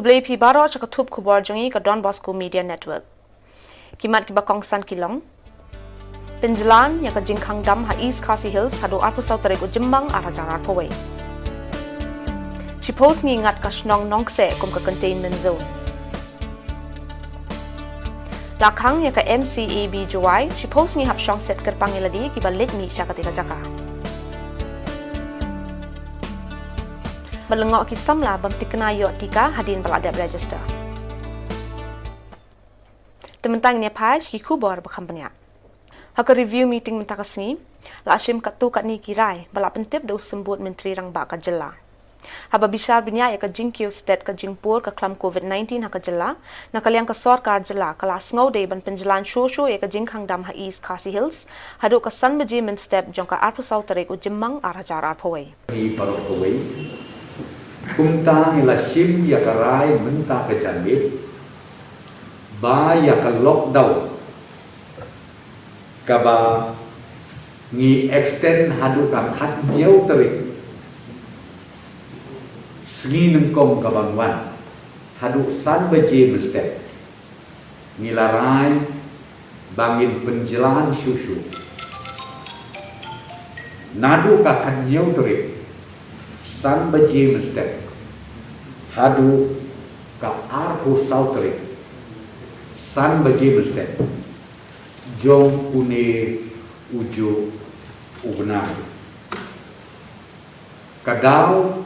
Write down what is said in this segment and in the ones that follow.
Kublai pi baro cha katup kubor jongi ka Don Bosco Media Network. Kimat kiba kongsan kilong. Penjalan yang ka jingkang dam ha East Khasi Hills hadu arpu sau tarik u jembang arah jarar powai. Shipos ngingat ka shnong nongse kum ka containment zone. Lakang yang ka MCAB Juwai, shipos ngi hap shong set ker pangiladi kiba lit mi sya katika jaka. Balengok ki samla bam tikna yo tika hadin baladab register. Tementang ni page ki kubor bakampanya. Haka review meeting mentakasni, la asyim katu kat ni kirai bala pentip da usembut menteri rang ba ka jela. Haba bishar binya ya ka jingkiu state ka jingpur ka klam COVID-19 haka jela, na kaliang ka sorkar jela kala sngau de ban penjalan shosho ya ka jingkhang dam ha East Khasi Hills, hadu ka san beji men step jong ka arpu sau tarik u jemmang arah jarar powai. Kumta ila sim ya karai menta kejanit ba ya ka lockdown kaba ngi extend hadu ka khat yau tarik sgi nengkong kabangwan hadu san beji mesti ngilarai bangin penjalan susu nadu ka khat yau tarik san beji mesti hadu ka arhu sautri san beji mesti jong kune uju ugnai kadau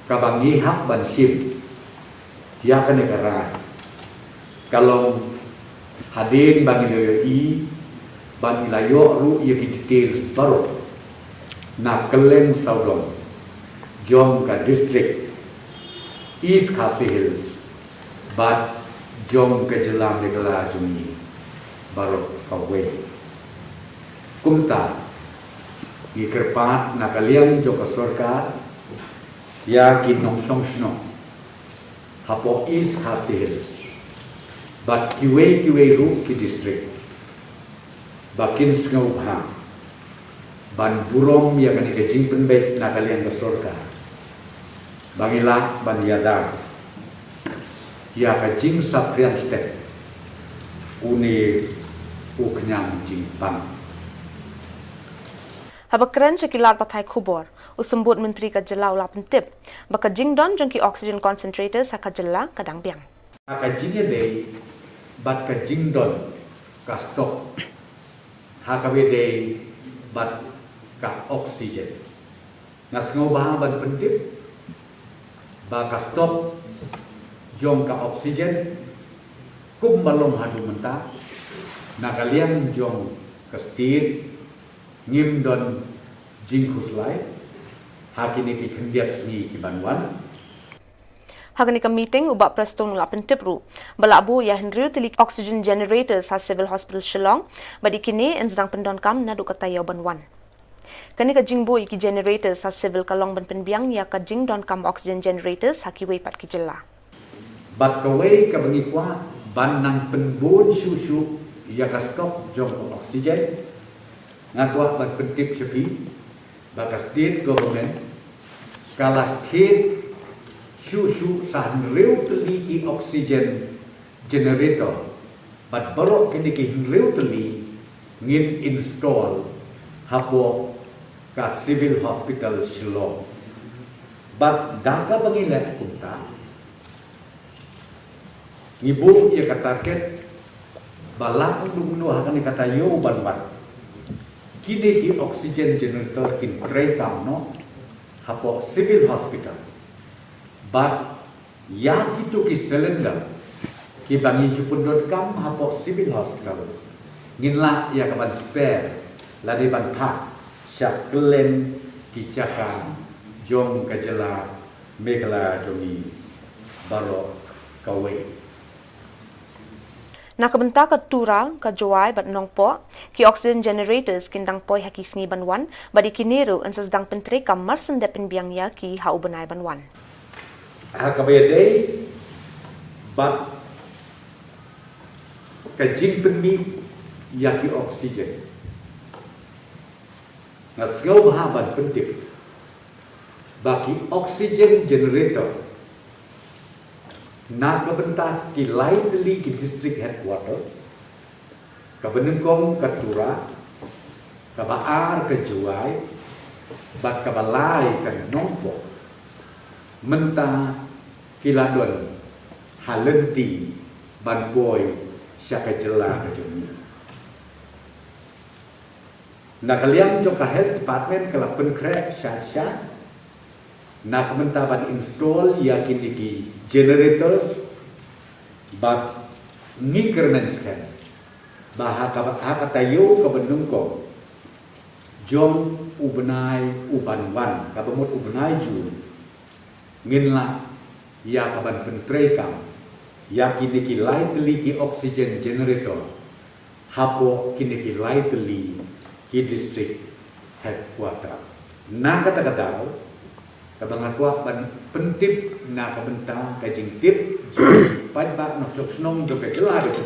kabangi hak ban sim ya ka negara kalau hadin bagi i ban ilayo ru ye details baru na keleng saudong jong ka district East Khasi Hills but jong ka jelam negala jumi baru kawai kumta ni kerpat na kaliang jong ka sorkar ya ki nong song sno hapo East Khasi Hills but kiwe ru ki district bakin sngau bha ban burom ya kan ke jing penbet na kalian ke surga bangila ban yada ya ka jing saprian step uni uknyam jing pang Habakren sekilar patai kubor usembut menteri ka jela ula pentip baka jing don jong ki oxygen concentrator sa ka jela kadang biang ka jing de bat ka jing don ka stop ha ka be de bat ka oksigen nas ngau bah ban pentip ba ka stop jong ka oksigen kum balong hadu menta na kalian jong ka stir ngim don jing khuslai hakini ki khendiat sni ki banwan Hagani ka meeting ubak preston ula pentip ru balabu ya henry tili oxygen generators sa civil hospital Shillong badi kini en sedang pendon kam nadu kata yau banwan Kani ka jingbo iki generators sa civil kalong ban penbiang ya ka jing don kam oxygen generators haki wei pat ki jela. Bat ka wei ka bangi kwa ban nang penbon susu ya ka stop jong oksigen ngatwa ban pentip sepi baka state government kala state susu sa reu teli ki oksigen generator bat barok kini ki reu teli ngin install hapo ka civil hospital Shillong but daga bangila kunta ibu ia kataket balak dumuno hakan kata yo banwan kini ki oxygen generator kin trekam no hapo civil hospital but ya gitu ki cylinder ki bangi jupundot kam hapo civil hospital nginla ya kapan spare ladi bantak syak kelen kicakan jong kajela megala jongi baro kawe Na kabenta ka tura ka joai bat nongpo ki oxygen generators kindang poi haki sni banwan badi kiniru ansas dang pentre kam marsen de penbiang ya ki hau banai banwan ha kabede bat ka jing penmi ya ki oksigen ngasgau bahaban pentip bagi oxygen generator na kebentar kilai teli ki district headquarter kebenengkong ketura kebaar kejuai bat kebalai kan nongpo menta kiladon halenti ban boy syaka jela kejumi na kalian joka health department kala penkrek syat na kementa ban install yakin iki generators bat ngikermen scan bahaka tayo kebenungko jom ubenai ubanwan kabemut ubenai ju nginla ya kaban pentrekam ya kini ki light li ki oxygen generator hapo kini ki light li ki district headquarter na kata-kata kabangan kuat ban pentip na kabenta kajing tip pai ba no sok snong do ke gelar itu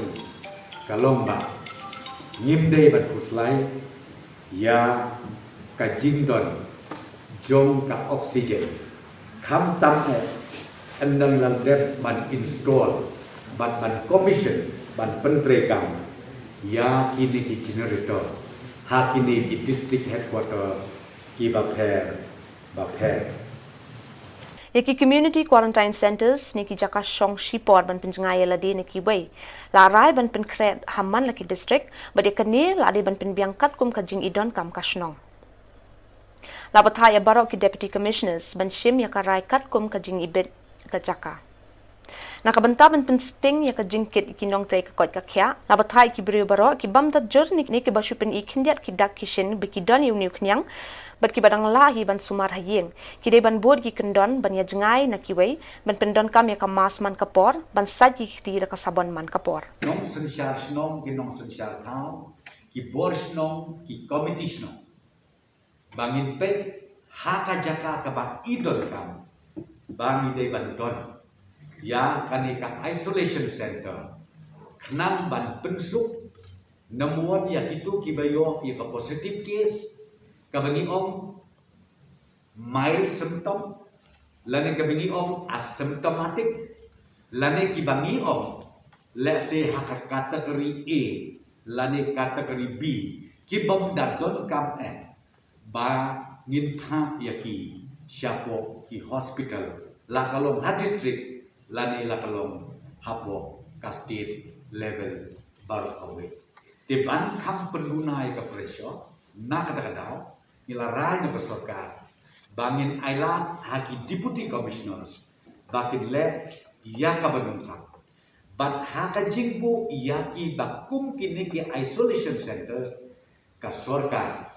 kalong ba ngimdei ban puslai ya kajing don jom ka oxygen kam tam andang landep ban install ban commission ban pentrekam ya kini ki generator ha kini ki district headquarter ki bapher Yaki community quarantine centers niki jaka shong shipor ban penjengaya ladi niki way la rai ban penkret haman laki district bade kani ladi ban penbiangkat kum kajing idon kam kashnong la bataya barok ki deputy commissioners ban shim yaka rai kat kum kajing ibet kajaka nakabenta ban pensting yaka jingkit ikinong tray kakot kakya la batai ki brio barok ki bam da jor niki basu pen ikindiat ki dak kishin bikidon yuniu knyang bat ki badang lahi ban sumar hayeng ki de ban bod ki kendon ban ya jengai na ki wei ban pendon kam ya ka mas man kapor ban saji ki da ka sabon man kapor nong sensyar snong ki nong sensyar thau ki bor snong ki committee snong bangin pet haka jaka ka ba idol kam bangi de ban don ya kanika isolation center knam ban pensuk namuan ya kitu ki bayo ki ka positive case kabangi om mild symptom lani kabangi om asymptomatic lani kibangi om let's say haka kategori A lani kategori B kibom dadon kam ba ngin tha yaki syapo ki hospital la kalong ha district lani la kalong hapo ka state level baru away tiban kam pendunai ka pressure na kata-kata nilarai na besorka bangin aila haki deputy commissioners bakin le ya ka benungkap bat haka jingbu yaki bakum kini ki isolation center ka sorka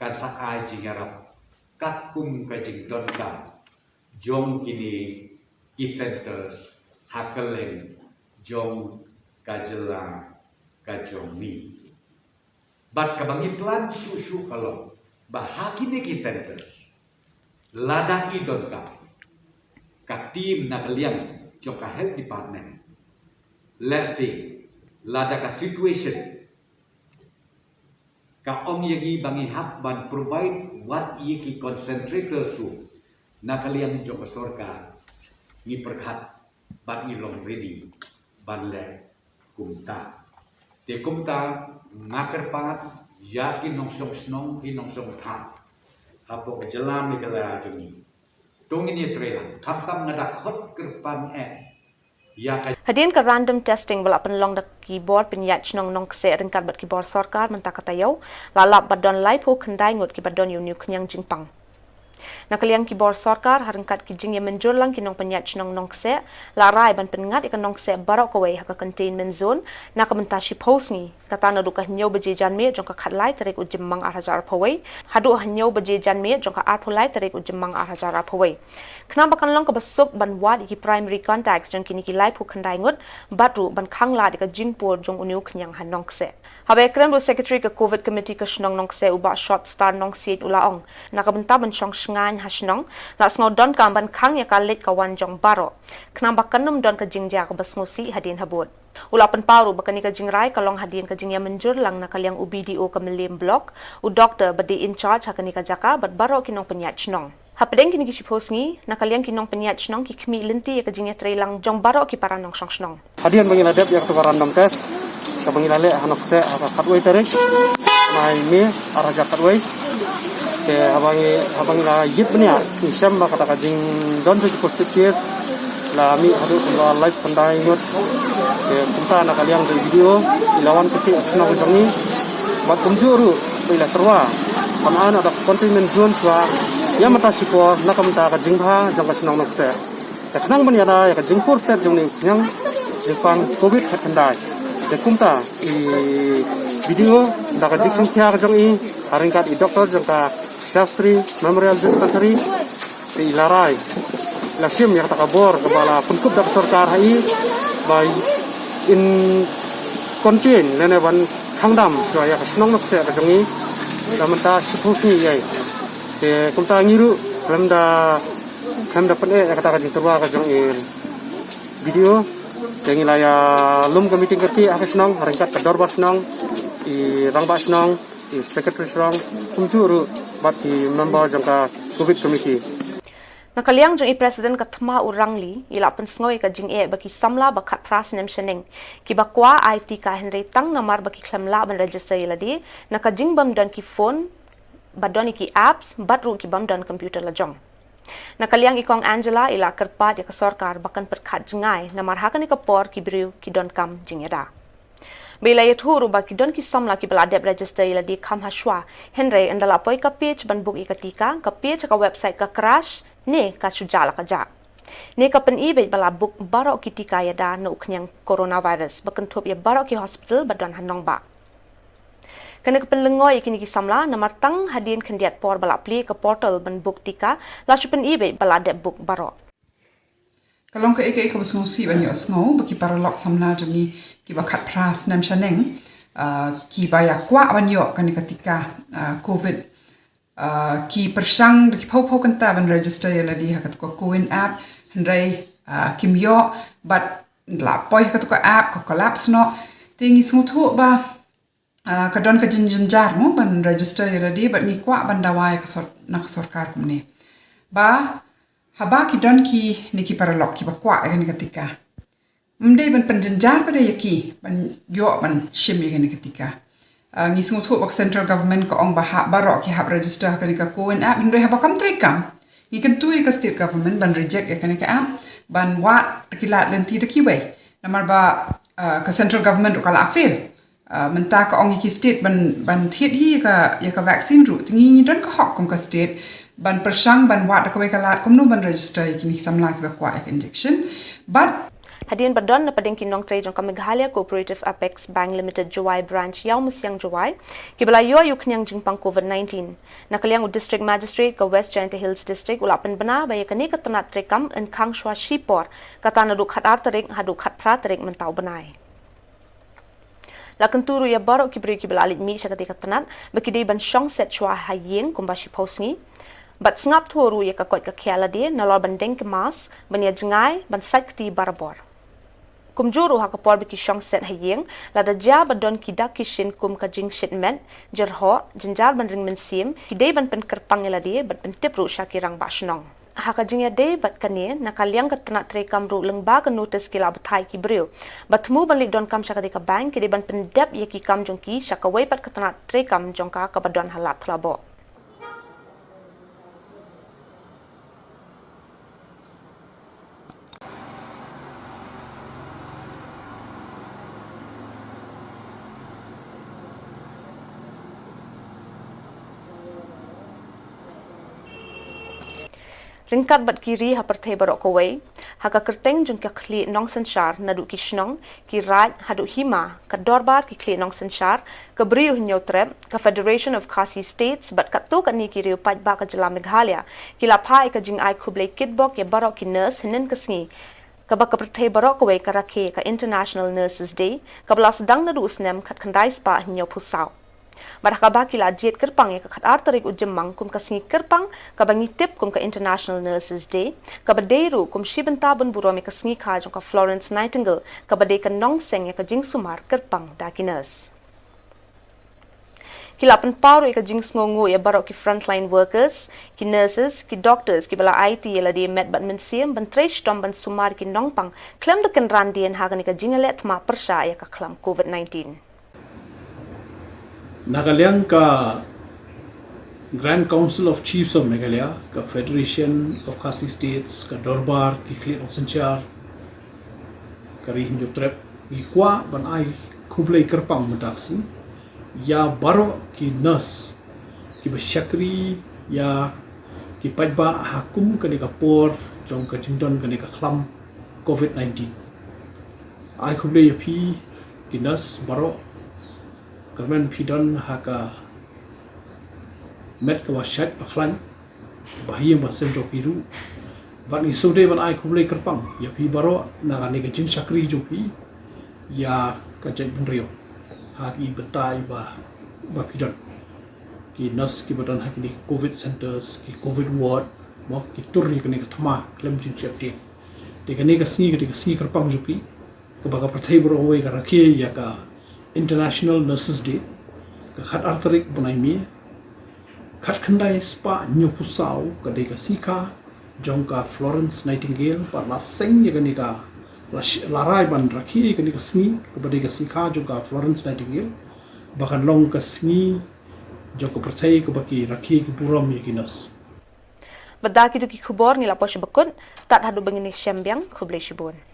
kan sakai jingarap kakum ka jingdon kam jong kini ki centers hakeleng jong kajela kajomi bat kabangi plan susu kalau bahaki neki centers lada idon ka tim na kalian joka health department let's say lada ka situation ka om yagi bangi hak ban provide what yaki concentrator su na kalian joka sorka ni perkat ban ni long ready ban le kumta te kumta ngakar pangat yakin nong song snong ki nong song tha hapo kejelam ni kala jumi tungin ni trailer kapam ngadak hot kerpan ya ka hadin ka random testing bala penlong da keyboard penyat nong nong kse ringkat bat keyboard sarkar mentakatayo lalap badon laipo kendai ngut ki badon yuniu knyang jingpang nakaliang keyboard sarkar harengkat ki jing ya menjur lang ki nong penyat nong nong kse larai ban pengat ikan nong kse barok kawai haka containment zone na kamentashi post ni kata na duka nyau baje janme jongka khatlai tarik ujimang arhajar pawai hadu nyau baje janme jongka arpulai tarik ujimang arhajar pawai kena bakan long ka basuk ban wat ki primary contacts jong kini ki lai pu khandai ngut batu ban khangla dika jingpur jong uniu knyang han nong kse habe krem secretary ka covid committee ka shnong nong kse uba short star nong siet ulaong na kabenta ban shong ngan hasnong la sngo don kam ban khang ya kalit ka wan jong baro kena bakanum don ka jingja ka basngusi hadin habut ulapan paru bakani ka jingrai kalong hadin ka jingya menjur lang na kalyang UBDO ka Milim block u doctor badi in charge hakani ka jaka bat baro kinong penyat chnong Hapedeng kini ki pos ngi nakaliang ki nong penyat snong ki kmi linti ya kajing ya trailang jong barok ki para nong snong snong. Hadian bagi ladep yang tukar random test. Kita bagi lale hanok se katway tarik. Nah ini arah katway. Ke abangi la yit benya. Nisam ba kata kajing don se positif case. La mi hadu kembali live pandai ngut. Ke kumta nakaliang dari video ilawan ketik snong jongi. Bat kumjuru bila terwa. Kamaan ada containment zone swa. Ya mata sipor nakamta kajing bha jang kasnong nokse. Kenang ban yana ya kajing pur state jong ni yang jepang covid handai. De kumta I video da kajing singkya jong I haringkat I doktor jong ka Shastri Memorial Dispensary di Larai. Lasim yang takabor kepala penkup dak sarkar hai by in contain lene ban khangdam so ya kasnong nokse ka jong I lamanta sipusni yai. De kumta ngiru lamda pene ya kata kajing terwa kajong in video yang ilaya lum meeting kerti akhis nong haringkat kedor bas nong I rangba nong I secretary nong kumjuru bat I member jangka covid committee. Nakaliang jong I president katma urangli ila pensngoi kajing baki samla bakat pras nem sheneng ki bakwa IT ka henry tang namar baki klamla ban register iladi nakajing bam dan ki phone badoni ki apps batru ki bam dan computer la jong. Nakaliang ikong Angela ila kerpat ya kesorkar bahkan perkat jengai namar hakan ikapor ki briu ki don kam jingeda. Bila ya thuru ba ki don ki samla ki beladep register ila di kam haswa Henry andala poi ka page ban book ikatika ka page ka website ka crash ne ka sujala ka ja. Ne ka pen ibe bala book barok ki tika ya da no knyang coronavirus bahkan thop ya barok ki hospital badon hanong ba. Kena kepenlengoi kini kisamla namar tang hadian kendiat por balak pli ke portal ban book tika la chupen ibe balade book baro. Kalong ke eke basngusi ban yo snow baki para lok samna jongi ki bakat pras nam shaneng ki baya kwa ban yo kani ketika covid ki persang ki pau kanta ban register ya ladi hakat ko Coin app hendrai kim yo but la poi hakat ko app ko collapse no tingi smutu ba kadon ka jinjar mo ban register ya di bat ni kwa ban dawai ka nak sarkar kumne ba haba ki don ki ni ki paralok ki ba kwa ni ketika mde ban penjenjar pada yaki ban yo ban shim ni ketika ngi sungu thu bak central government ko ong ba barok ki hab register ka ni ka Coin app ndre haba kam trekam ni kan tu ka state government ban reject ya ka ni ka app ban wa ki lat lenti de ki we namar ba ka central government ko la fail menta ka ong ki state ban thiet hi ka ya ka vaccine ru tingi ni don ka hok kom ka state ban persang ban wat ka we ka lat kom no ban register ki ni samla ki ba kwa injection but Hadian badon na padeng kinong trade jong ka Meghalaya Cooperative Apex Bank Limited Jowai branch yaw musyang Jowai ki bala yo yu knyang jingpang COVID-19 nakaliang u district magistrate ka West Giant Hills district ulapan bana baya kani ka tanat rekam en khang shwa shipor kata na du khat artarik hadu khat pratarik mentau banai. Lakan turu ya barok ki beri ki belalit mi syakati katanat baki dei ban syong set chwa hayeng kumba shi posngi bat ngap turu ya ka kot ka khiala de nalor ban deng ke mas ban ya jengai ban sakti barabor kumjuru ha ka por baki syong set hayeng la da ja badon ki dak ki shin kum ka jing shipment jerho jinjar ban ring men sim ki dei ban pen kerpang la de bat pen tip ru syakirang ba shnong haka jingya de bat kane nakaliang katna tre kam ru lengba ka notice kila bathai ki breu batmu ban lik don kam shaka de ka bank ki de ban pendep ye ki kam jong ki shaka wei pat katna tre kam jong ka badon halat thlabo ringkat bat kiri ha perthai barok kowai ha ka kerteng jung ka khli nong sanchar nadu ki shnong ki raj hadu hima ka dorbar ki khli nong sanchar ka briu hinyotrep ka Federation of Khasi States bat ka to ka ni ki riu paj ba ka jala Meghalaya ki la phai ka jing ai khublei kitbok ye barok ki nurse hinen ka sngi ka ba ka perthai barok kowai ka rakhe ka International Nurses Day ka blas dang nadu usnem khat khandai spa hinyo phusau Baraka baki la jet kerpang ya ka khat artarik ujemang kum ka singi kerpang ka bangi tip kum ka International Nurses Day ka badeiru kum shibenta bun buro me ka singi kha jong ka Florence Nightingale ka badei ka nong seng ya ka jing sumar kerpang daki nurse Kilapan paru ika jings ngongo ya barok ki frontline workers, ki nurses, ki doctors, ki bala IT ya la di met bat mensiam ban tresh tom ban sumar ki nongpang klem dekan randien hagan ika jingalet ma persya ya ka klam COVID-19. Nagalyang ka Grand Council of Chiefs of Meghalaya, ka Federation of Khasi States, ka Dorbar, ki Klit Onsenchar, ka Rihin Jotrep, ki Kwa ban ai kublai kerpang madaksi, ya baro ki nurse, ki basyakri, ya ki pajba hakum ka nika por, jong ka jingdon ka nika klam COVID-19. Ai kublai ya pi ki nurse baro, kermen pidon haka met ka wasyat baklan bahaya masem jo piru ban isode ban ai kublai kerpang ya pi baro na ne ga jin sakri jo pi ya ka jai bunrio ha ki betai ba pidon ki nurse ki badan ha ki covid centers ki covid ward mo ki turri ka ne ka thama klem jin chapti de ka ne ka si kerpang jo pi ka ba ka prathai bro hoi ka rakhe ya ka International Nurses Day ka khat artarik banai mi khat khandai spa nyopusau ka de ka sika jong ka Florence Nightingale par la seng ya ni ka la rai ban rakhi ka ni ka sni ka bade ka sika jong ka Florence Nightingale bakan long ka sni jong ka prathai ka baki rakhi ki puram ya kinas Badaki tu ki kubor ni lapo shibakun tat hadu bangini syambiang kublai shibun.